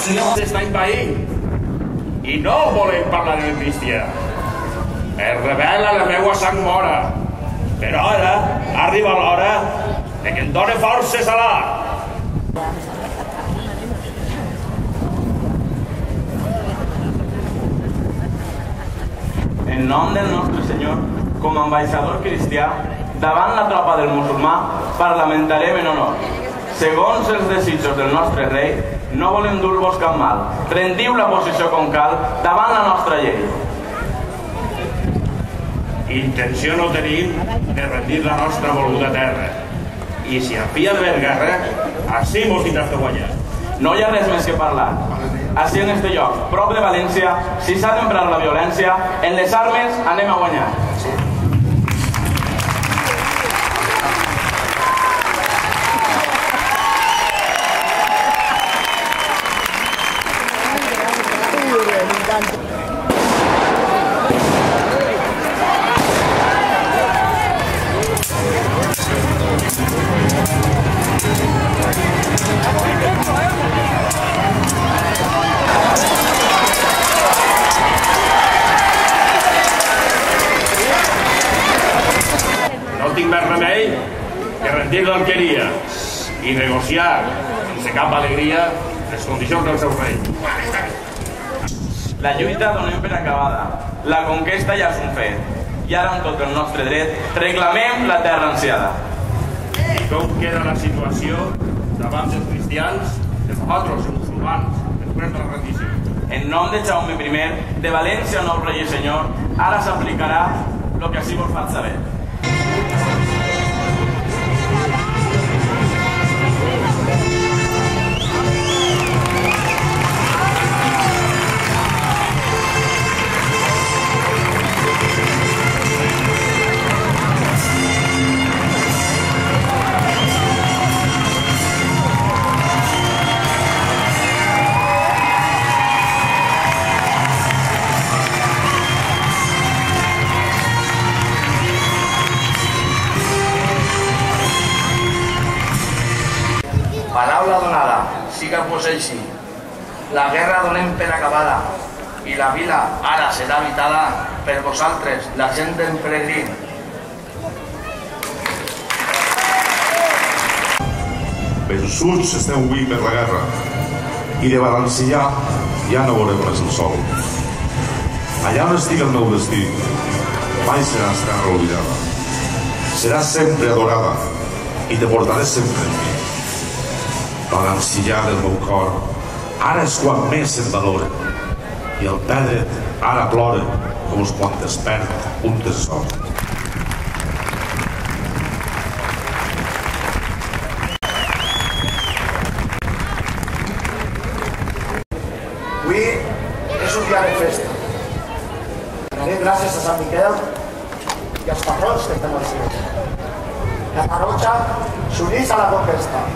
s'està envaint i no volem parlar en cristià. Es revela la meua sang mora, però ara arriba l'hora de que em done forces a l'art. En nom del nostre Senyor, com a ambaixador cristià, davant la tropa del musulmà, parlamentarem en honor. Segons els desitjos del nostre rei, no volem dur-vos cap mal. Rendiu la posició com cal davant la nostra llei. Intenció no tenim de rendir la nostra voluda terra. I si a fi d'haver guerra, així mos tindràs de guanyar. No hi ha res més que parlar. Així en este lloc, prop de València, si s'ha d'emprar la violència, en les armes anem a guanyar. No tinc més remei que rendir l'alqueria i negociar, sense cap alegria, les condicions del seu rei. La lluita donem per acabada. La conquesta ja és un fet. I ara, amb tot el nostre dret, reclamem la terra ansiada. I com queda la situació davant dels cristians, de nosaltres, els musulmans, després de la rendició? En nom de Jaume I, de València, nou rei i senyor, ara s'aplicarà el que així vos faig saber. Paraula donada, siga pues així. La guerra donem per acabada i la vila ara serà habitada per vosaltres, la gent del peregrí. Vençuts esteu avui per la guerra i de Valencià ja no veurem més el sol. Allà on estigui el meu destí mai seràs terra oblidada. Seràs sempre adorada i te portaré sempre amb mi. Valencià del meu cor, ara és quan més se'n valora i el perdre't ara plora com és quan es perd un tresor. Avui és un dia de festa. Donem gràcies a Sant Miquel i als patrons que estem al cielo. La Garrotxa s'uneix a la conquesta.